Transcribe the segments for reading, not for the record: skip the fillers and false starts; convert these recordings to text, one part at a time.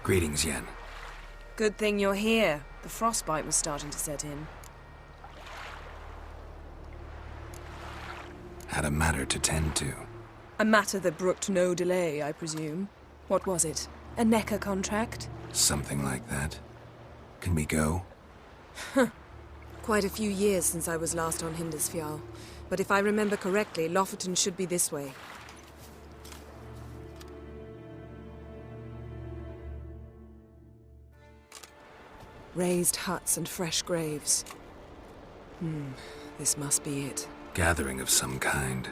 Greetings, Yen. Good thing you're here. The frostbite was starting to set in. Had a matter to tend to. A matter that brooked no delay, I presume. What was it? A NECA contract? Something like that. Can we go? Quite a few years since I was last on Hindisfjall. But if I remember correctly, LOFOTEN should be this way. Raised huts and fresh graves. This must be it. Gathering of some kind.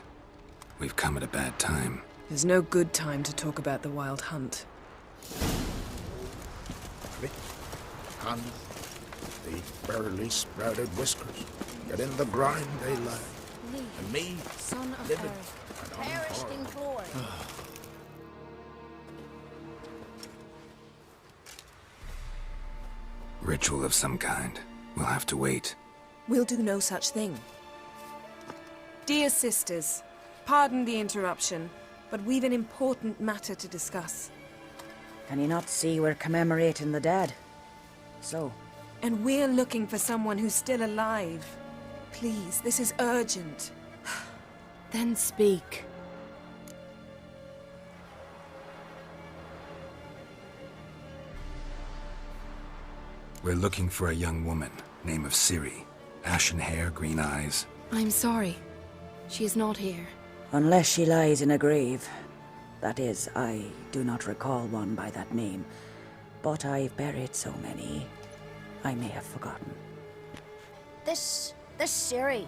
We've come at a bad time. There's no good time to talk about the wild hunt. Hands, the barely sprouted whiskers, yet in the grime they lie. And me, son of living earth, and perished in glory. Ritual of some kind. We'll have to wait. We'll do no such thing. Dear sisters, pardon the interruption, but we've an important matter to discuss. Can you not see we're commemorating the dead? So? And we're looking for someone who's still alive. Please, this is urgent. Then speak. We're looking for a young woman, name of Ciri. Ashen hair, green eyes. I'm sorry. She is not here. Unless she lies in a grave. That is, I do not recall one by that name. But I've buried so many, I may have forgotten. This Ciri.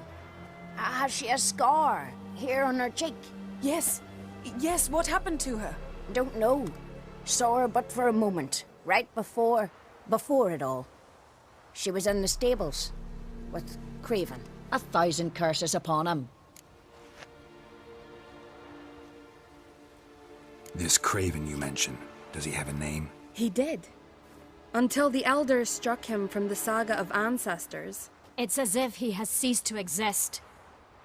Has she a scar here on her cheek? Yes, what happened to her? Don't know. Saw her but for a moment, right before it all. She was in the stables with Craven. 1,000 curses upon him. This Craven you mention, does he have a name? He did. Until the elders struck him from the saga of ancestors. It's as if he has ceased to exist.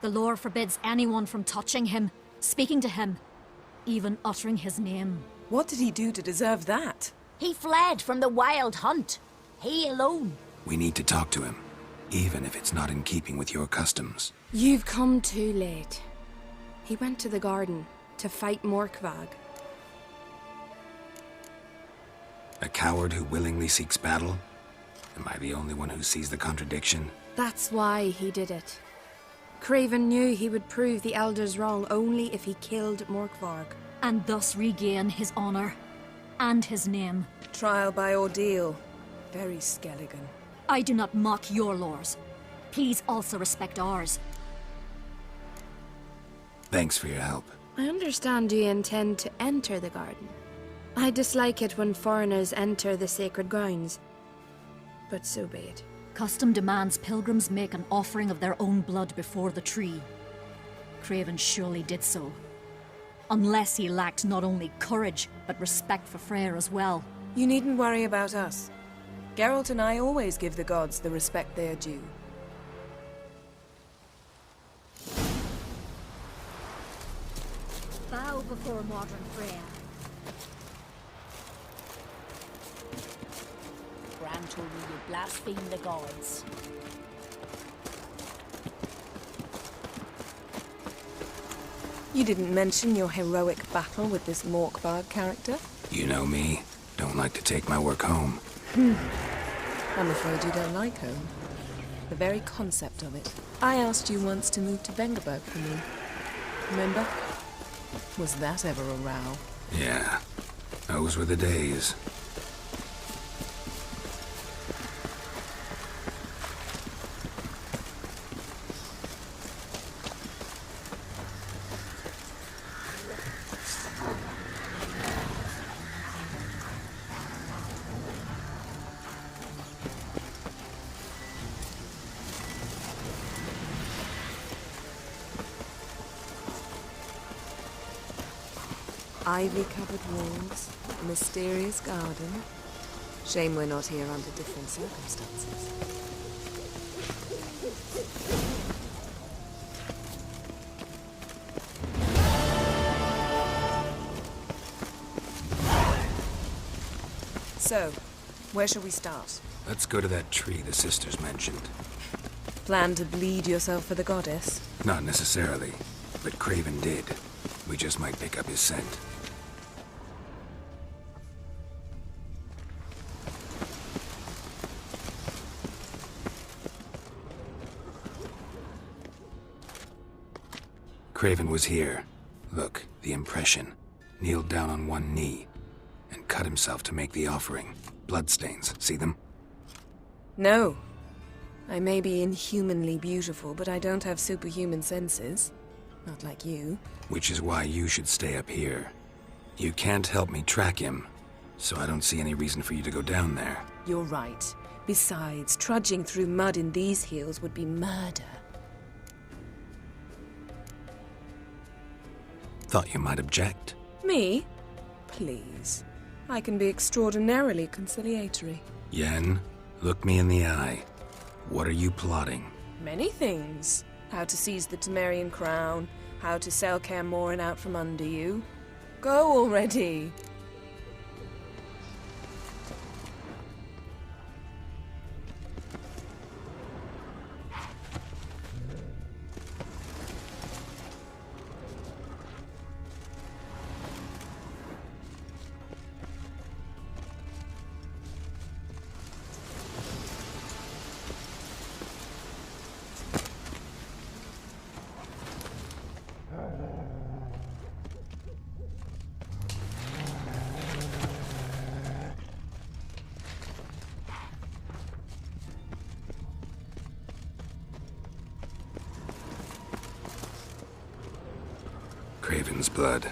The lore forbids anyone from touching him, speaking to him, even uttering his name. What did he do to deserve that? He fled from the wild hunt. He alone. We need to talk to him, even if it's not in keeping with your customs. You've come too late. He went to the garden to fight Morkvag. A coward who willingly seeks battle? Am I the only one who sees the contradiction? That's why he did it. Craven knew he would prove the elders wrong only if he killed Morkvarg. And thus regain his honor and his name. Trial by ordeal. Very Skelligan. I do not mock your laws. Please also respect ours. Thanks for your help. I understand you intend to enter the garden. I dislike it when foreigners enter the sacred grounds. But so be it. Custom demands pilgrims make an offering of their own blood before the tree. Craven surely did so. Unless he lacked not only courage, but respect for Freyr as well. You needn't worry about us. Geralt and I always give the gods the respect they are due. Bow before modern Freyr. Bran told me you blaspheme the gods. You didn't mention your heroic battle with this Morkvarg character? You know me. Don't like to take my work home. I'm afraid you don't like home. The very concept of it. I asked you once to move to VENGERBERG for me. Remember? Was that ever a row? Yeah. Those were the days. Ivy-covered walls, a mysterious garden. Shame we're not here under different circumstances. So, where shall we start? Let's go to that tree the sisters mentioned. Plan to bleed yourself for the goddess? Not necessarily, but Craven did. We just might pick up his scent. Craven was here. Look, the impression. Kneeled down on one knee and cut himself to make the offering. Bloodstains, see them? No. I may be inhumanly beautiful, but I don't have superhuman senses. Not like you. Which is why you should stay up here. You can't help me track him, so I don't see any reason for you to go down there. You're right. Besides, trudging through mud in these heels would be murder. Thought you might object. Me? Please. I can be extraordinarily conciliatory. Yen, look me in the eye. What are you plotting? Many things. How to seize the Temerian crown, how to sell Kaer Morhen out from under you. Go already! Craven's blood.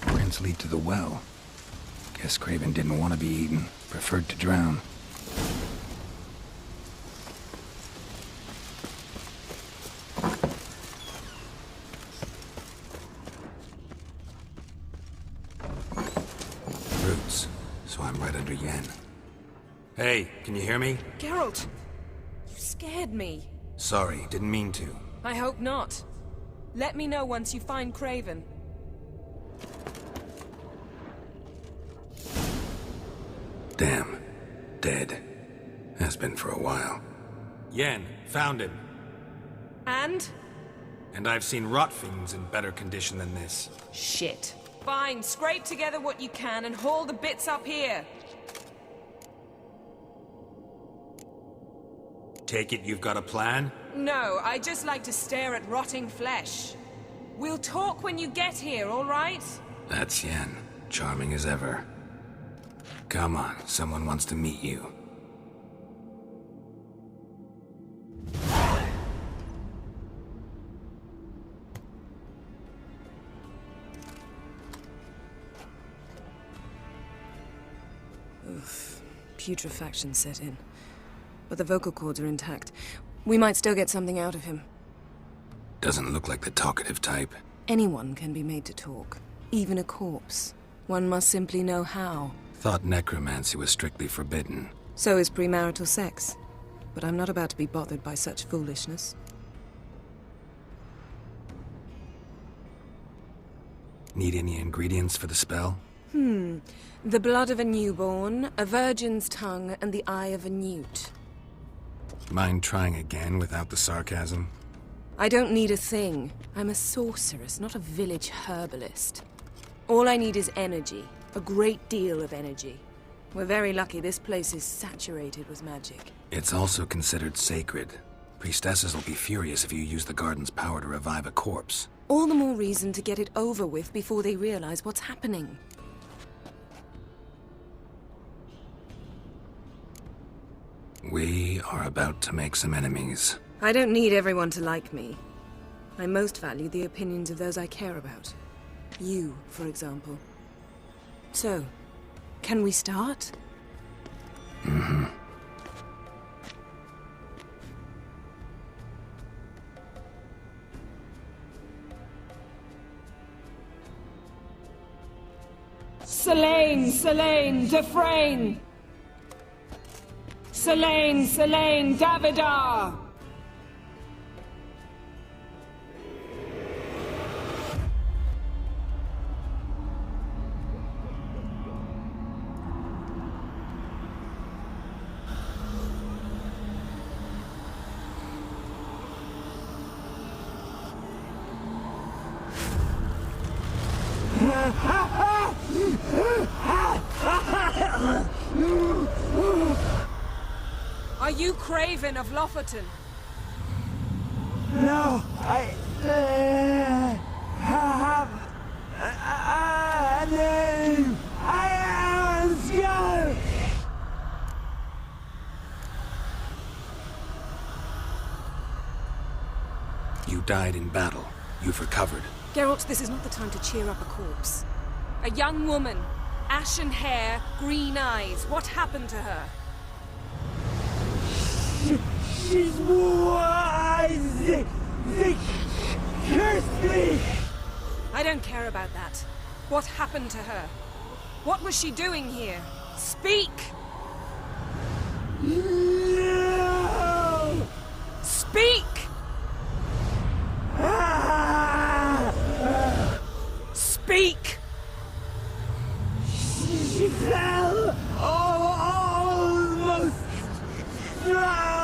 Prints lead to the well. Guess Craven didn't want to be eaten. Preferred to drown. Roots. So I'm right under Yen. Hey, can you hear me? Geralt! You scared me. Sorry, didn't mean to. I hope not. Let me know once you find Craven. Damn. Dead. Has been for a while. Yen, found him. And? And I've seen rot fiends in better condition than this. Shit. Fine, scrape together what you can and haul the bits up here. Take it you've got a plan? No, I just like to stare at rotting flesh. We'll talk when you get here, all right? That's Yen. Charming as ever. Come on, someone wants to meet you. Oof. Putrefaction set in. But the vocal cords are intact. We might still get something out of him. Doesn't look like the talkative type. Anyone can be made to talk. Even a corpse. One must simply know how. Thought necromancy was strictly forbidden. So is premarital sex. But I'm not about to be bothered by such foolishness. Need any ingredients for the spell? The blood of a newborn, a virgin's tongue, and the eye of a newt. Mind trying again without the sarcasm? I don't need a thing. I'm a sorceress, not a village herbalist. All I need is energy. A great deal of energy. We're very lucky this place is saturated with magic. It's also considered sacred. Priestesses will be furious if you use the garden's power to revive a corpse. All the more reason to get it over with before they realize what's happening. We are about to make some enemies. I don't need everyone to like me. I most value the opinions of those I care about. You, for example. So, can we start? Selene, Selene, Dufresne! Selene, Selene, Davidar! Are you Craven of LOFOTEN? No, I have a name. I am a Skull. You died in battle. You've recovered. Geralt, this is not the time to cheer up a corpse. A young woman, ashen hair, green eyes. What happened to her? She's wise. They cursed me. I don't care about that. What happened to her? What was she doing here? Speak! No. Speak! Speak! She fell. Almost drowned.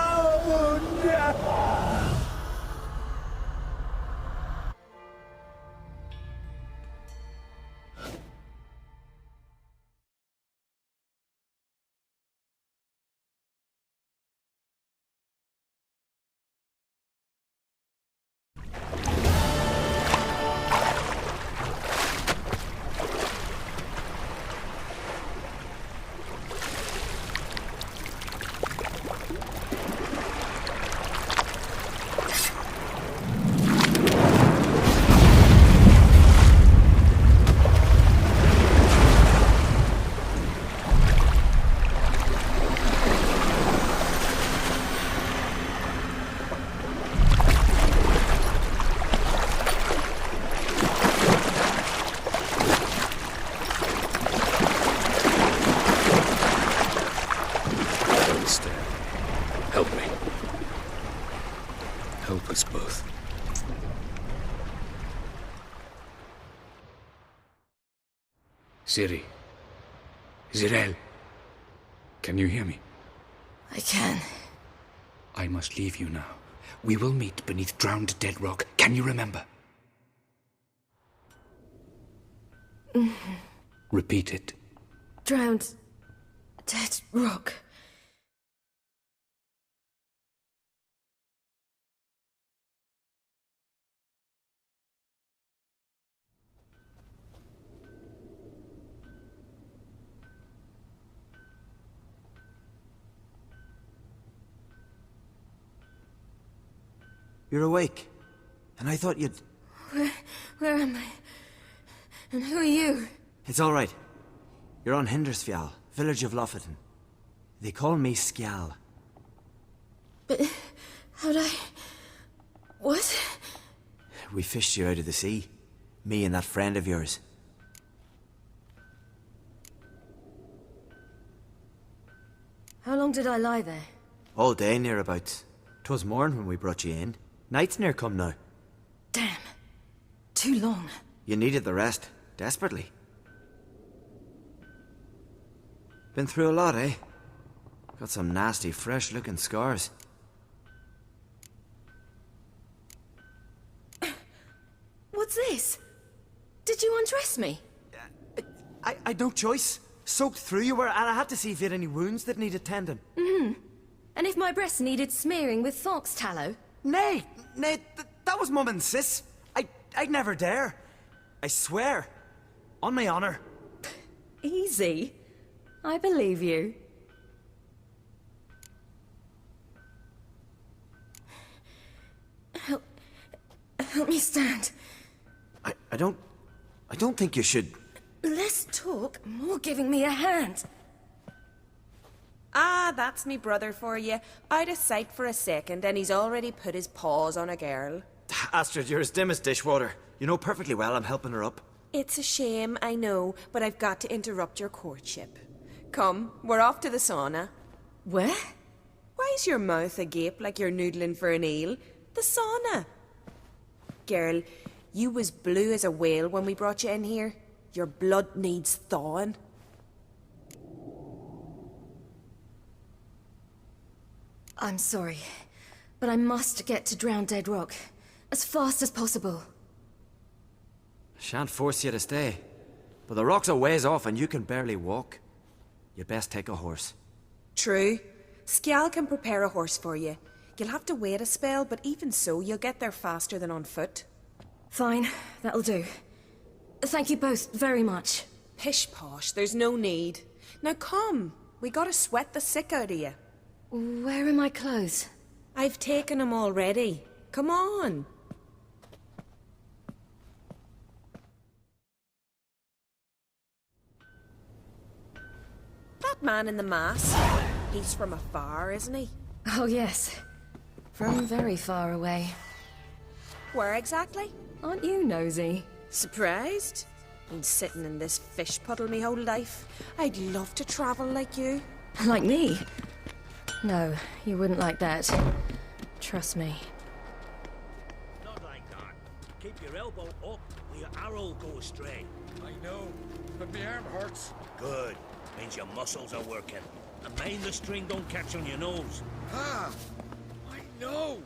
Help me. Help us both. Ciri. Zirel. Can you hear me? I can. I must leave you now. We will meet beneath drowned dead rock. Can you remember? Repeat it. Drowned. Dead rock. You're awake. And I thought you'd... Where am I? And who are you? It's all right. You're on Hindersfjall, village of LOFOTEN. They call me Skjal. But how'd I... What? We fished you out of the sea. Me and that friend of yours. How long did I lie there? All day nearabouts. 'Twas morn when we brought you in. Night's near come now. Damn. Too long. You needed the rest, desperately. Been through a lot, eh? Got some nasty, fresh-looking scars. What's this? Did you undress me? I'd no choice. Soaked through you were, and I had to see if you had any wounds that needed tending. And if my breasts needed smearing with fox tallow? Nay, that was Mum and Sis. I'd never dare. I swear. On my honor. Easy. I believe you. Help me stand. I don't think you should... Less talk, more giving me a hand. Ah, that's me brother for you. I'd a sight for a second, and he's already put his paws on a girl. Astrid, you're as dim as dishwater. You know perfectly well I'm helping her up. It's a shame, I know, but I've got to interrupt your courtship. Come, we're off to the sauna. Where? Why's your mouth agape like you're noodling for an eel? The sauna. Girl, you was blue as a whale when we brought you in here. Your blood needs thawing. I'm sorry, but I must get to Drowned Dead Rock as fast as possible. Shan't force you to stay. But the rock's a ways off and you can barely walk. You best take a horse. True. Skjal can prepare a horse for you. You'll have to wait a spell, but even so, you'll get there faster than on foot. Fine, that'll do. Thank you both very much. Pish-posh, there's no need. Now come, we gotta sweat the sick out of you. Where are my clothes? I've taken them already. Come on. That man in the mask, he's from afar, isn't he? Oh yes, from very far away. Where exactly? Aren't you nosy? Surprised? Been sitting in this fish puddle me whole life. I'd love to travel like you. Like me? No, you wouldn't like that. Trust me. Not like that. Keep your elbow up or your arrow will go astray. I know, but my arm hurts. Good. Means your muscles are working. And mind the string don't catch on your nose. Ah, I know.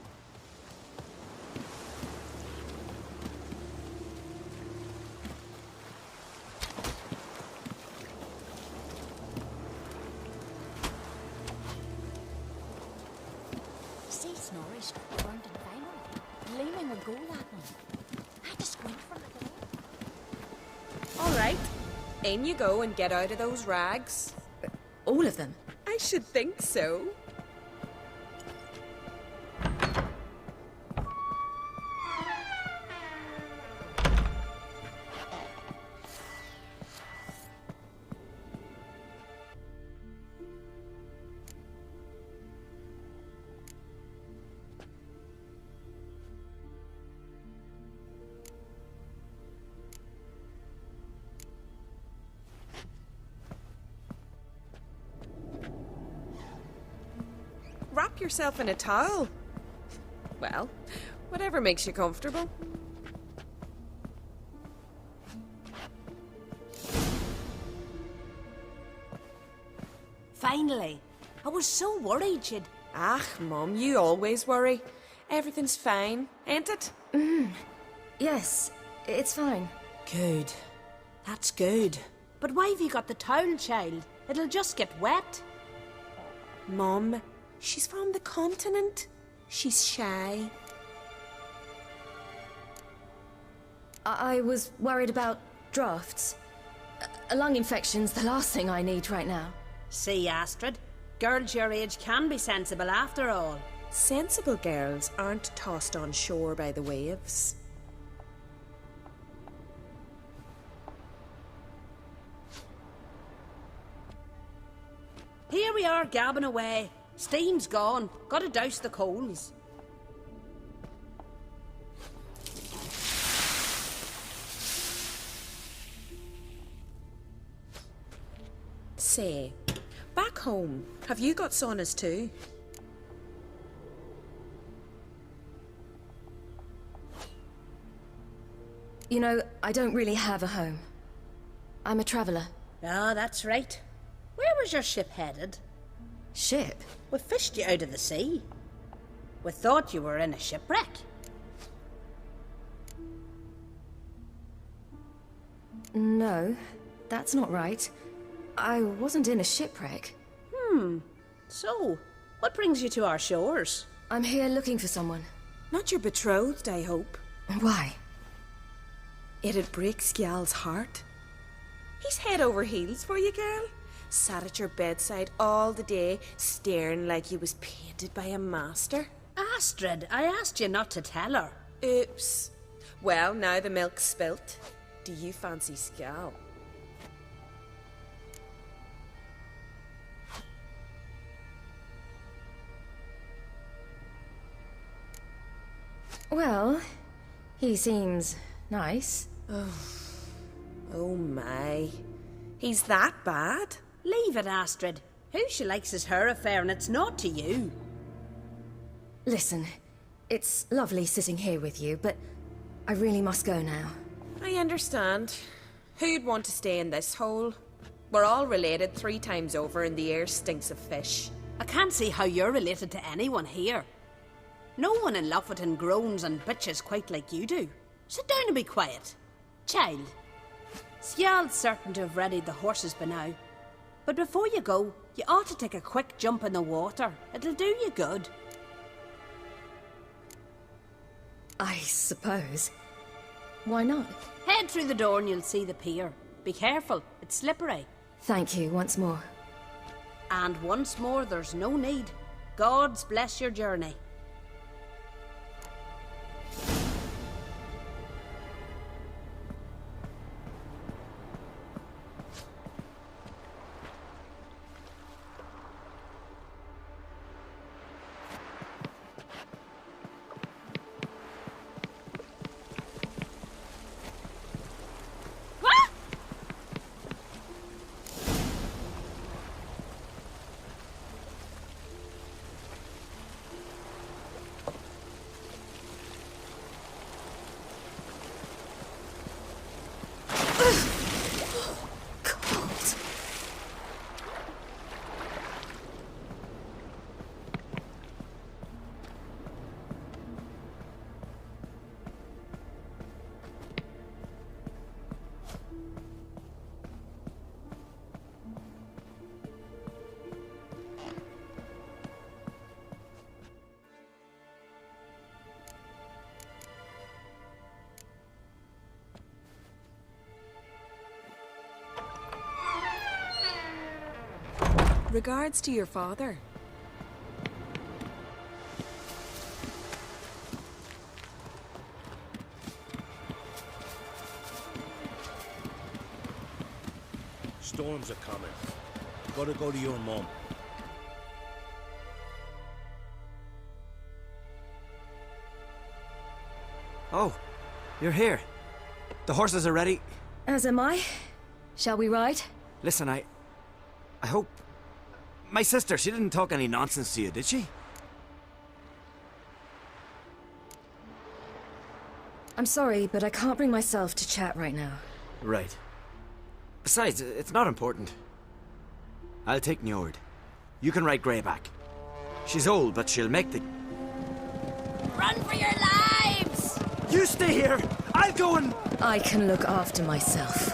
See, Snorri's burned and final. Gleaming would go that one. I had to squint from the door. All right, in you go and get out of those rags. All of them? I should think so. Wrap yourself in a towel. Well, whatever makes you comfortable. Finally. I was so worried you'd... Ah, Mum, you always worry. Everything's fine, ain't it? Yes, it's fine. Good. That's good. But why have you got the towel, child? It'll just get wet. Mum, she's from the continent. She's shy. I was worried about drafts. Lung infection's the last thing I need right now. See, Astrid? Girls your age can be sensible after all. Sensible girls aren't tossed on shore by the waves. Here we are gabbing away. Steam's gone. Gotta douse the coals. Say, back home, have you got saunas too? You know, I don't really have a home. I'm a traveller. Ah, that's right. Where was your ship headed? Ship? We fished you out of the sea. We thought you were in a shipwreck. No, that's not right. I wasn't in a shipwreck. So, what brings you to our shores? I'm here looking for someone. Not your betrothed, I hope. Why? It'd break Skjal's heart. He's head over heels for you, girl. Sat at your bedside all the day, staring like he was painted by a master. Astrid, I asked you not to tell her. Oops. Well, now the milk's spilt. Do you fancy Skjal? Well, he seems nice. Oh my. He's that bad? Leave it, Astrid. Who she likes is her affair, and it's not to you. Listen, it's lovely sitting here with you, but I really must go now. I understand. Who'd want to stay in this hole? We're all related 3 times over and the air stinks of fish. I can't see how you're related to anyone here. No one in LOFOTEN groans and bitches quite like you do. Sit down and be quiet. Child, Sjal's certain to have readied the horses by now. But before you go, you ought to take a quick jump in the water. It'll do you good. I suppose. Why not? Head through the door and you'll see the pier. Be careful, it's slippery. Thank you once more. And once more, there's no need. God's bless your journey. Regards to your father. Storms are coming. Gotta go to your mum. Oh, you're here. The horses are ready. As am I. Shall we ride? Listen, I hope... My sister, she didn't talk any nonsense to you, did she? I'm sorry, but I can't bring myself to chat right now. Right. Besides, it's not important. I'll take Njord. You can ride Greyback. She's old, but she'll make the... Run for your lives! You stay here! I'll go and... I can look after myself.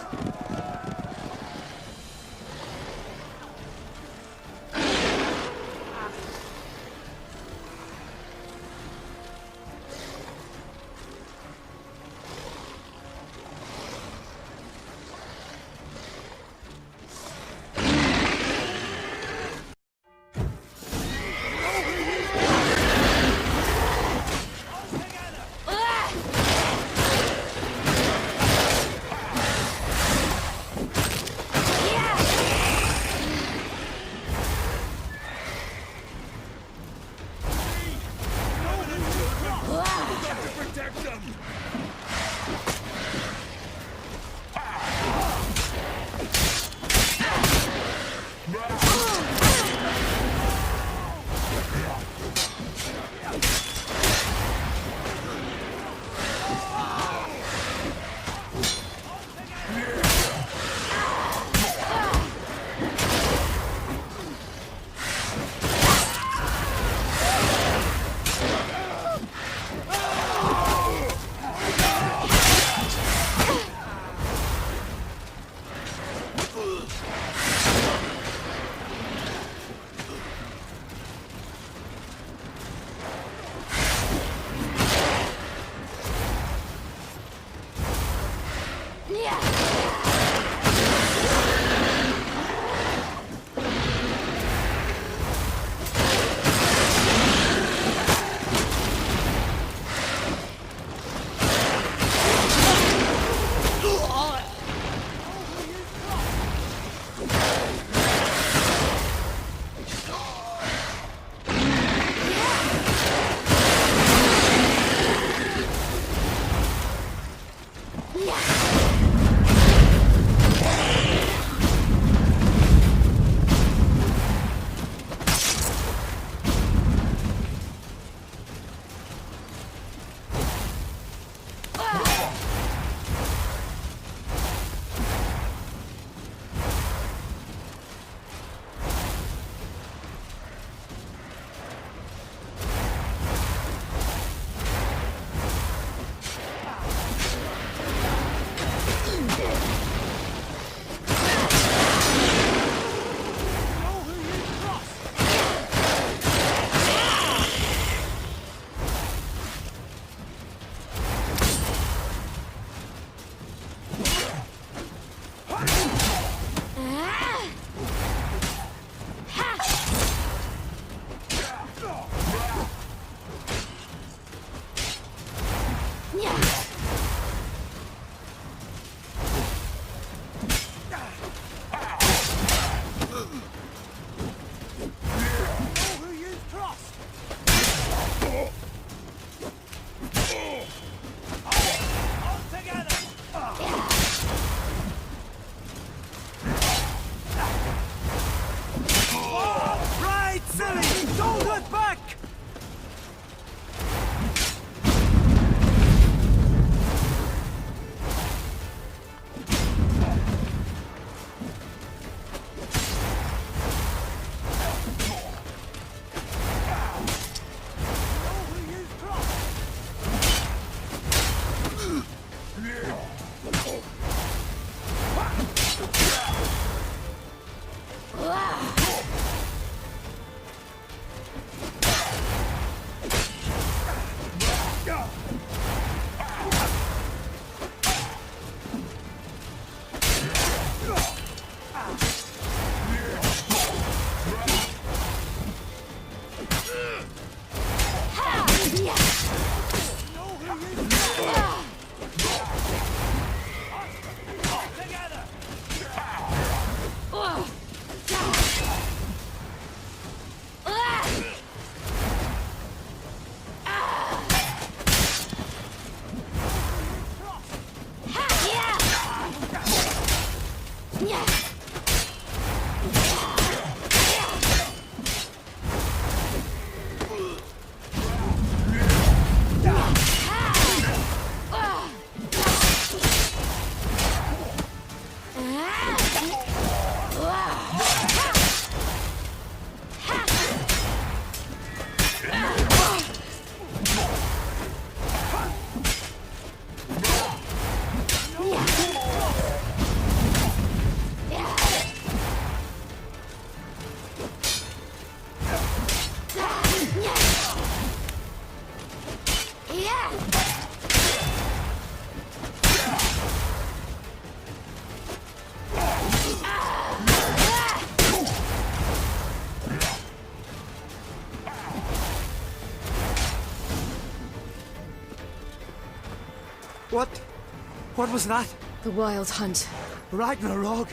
What was that? The Wild Hunt. Ragnarok?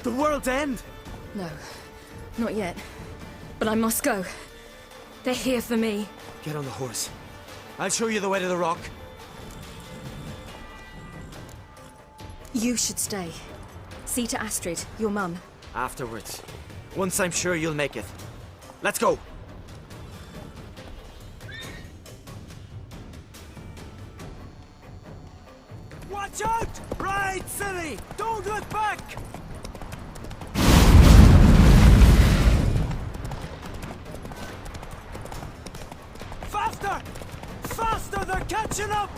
The world's end? No, not yet. But I must go. They're here for me. Get on the horse. I'll show you the way to the rock. You should stay. See to Astrid, your mum. Afterwards. Once I'm sure you'll make it. Let's go! Watch out! Right, silly! Don't look back! Faster! Faster! They're catching up!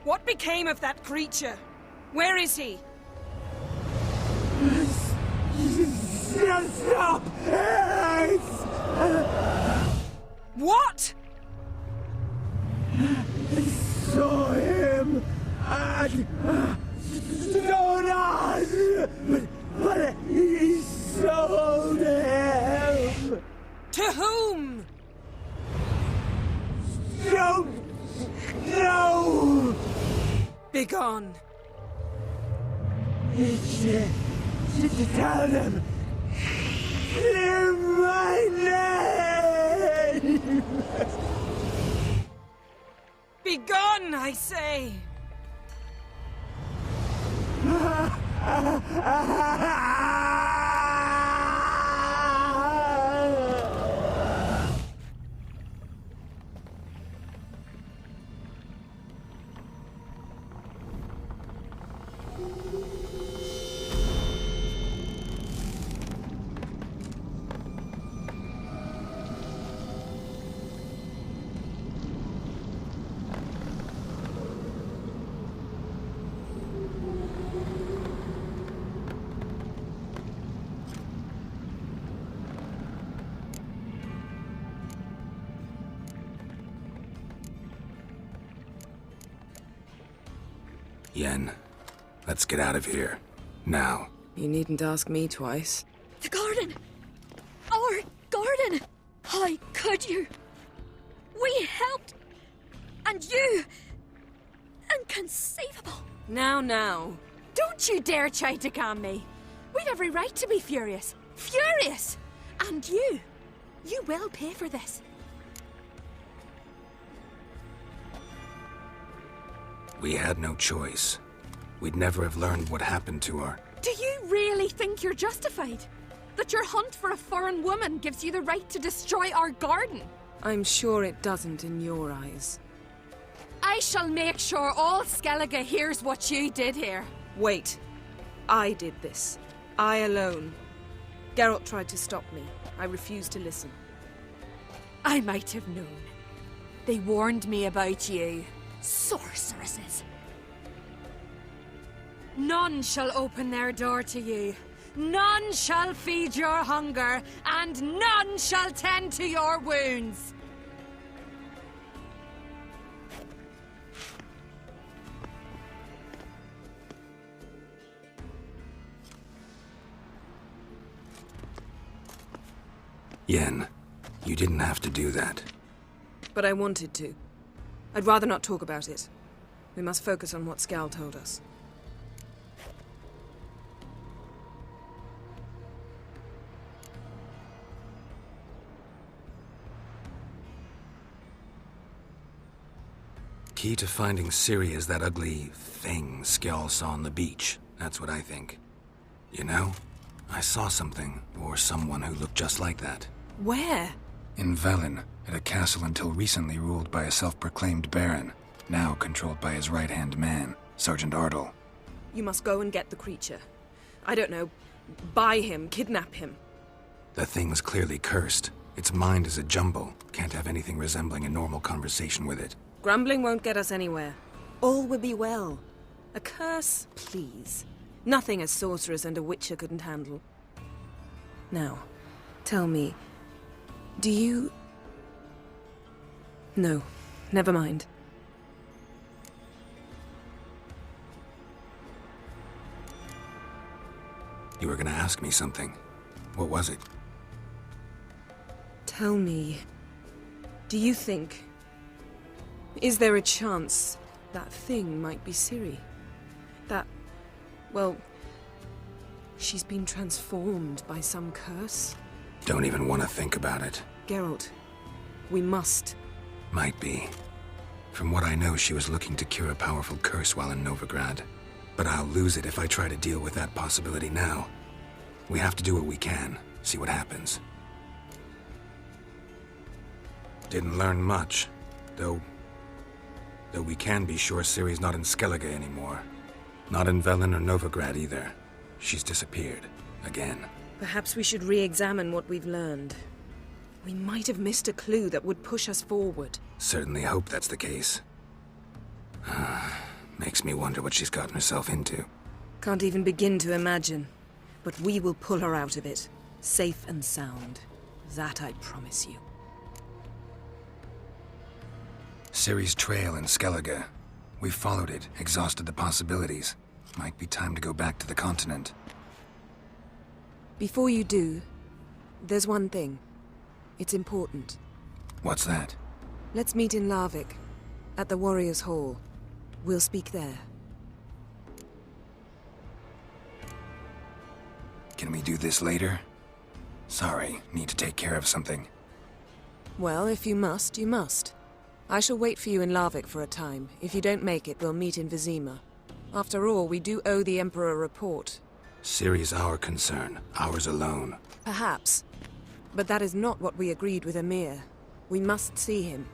What became of that creature? Where is he? Stop! What? I saw him at Stonas, but he sold him. To whom? Don't know. Begone. Tell them. Clear my name. Begone, I say. Yen, let's get out of here. Now. You needn't ask me twice. The garden! Our garden! How could you? We helped, And you... Inconceivable. Now. Don't you dare try to calm me. We've every right to be furious. Furious! And you will pay for this. We had no choice. We'd never have learned what happened to her. Do you really think you're justified? That your hunt for a foreign woman gives you the right to destroy our garden? I'm sure it doesn't in your eyes. I shall make sure all Skellige hears what you did here. Wait. I did this. I alone. Geralt tried to stop me. I refused to listen. I might have known. They warned me about you. Sorceresses. None shall open their door to you. None shall feed your hunger, and none shall tend to your wounds. Yen, you didn't have to do that. But I wanted to. I'd rather not talk about it. We must focus on what Scal told us. Key to finding Ciri is that ugly thing Skjall saw on the beach. That's what I think. You know, I saw something, or someone who looked just like that. Where? In Velen, at a castle until recently ruled by a self-proclaimed baron, now controlled by his right-hand man, Sergeant Ardle. You must go and get the creature. I don't know, buy him, kidnap him. The thing's clearly cursed. Its mind is a jumble. Can't have anything resembling a normal conversation with it. Grumbling won't get us anywhere. All will be well. A curse, please. Nothing a sorceress and a witcher couldn't handle. Now, tell me, do you... No, never mind. You were gonna ask me something. What was it? Tell me, do you think... Is there a chance that thing might be Ciri? That... well... she's been transformed by some curse? Don't even want to think about it. Geralt, we must. Might be. From what I know, she was looking to cure a powerful curse while in Novigrad. But I'll lose it if I try to deal with that possibility now. We have to do what we can, see what happens. Didn't learn much, though we can be sure Ciri's not in Skellige anymore. Not in Velen or Novigrad either. She's disappeared. Again. Perhaps we should re-examine what we've learned. We might have missed a clue that would push us forward. Certainly hope that's the case. Makes me wonder what she's gotten herself into. Can't even begin to imagine. But we will pull her out of it. Safe and sound. That I promise you. Ciri's trail in Skellige. We followed it, exhausted the possibilities. Might be time to go back to the continent. Before you do, there's one thing. It's important. What's that? Let's meet in Larvik, at the Warriors' Hall. We'll speak there. Can we do this later? Sorry, need to take care of something. Well, if you must, you must. I shall wait for you in Larvik for a time. If you don't make it, we'll meet in Vizima. After all, we do owe the Emperor a report. Ciri's our concern, ours alone. Perhaps. But that is not what we agreed with Emir. We must see him.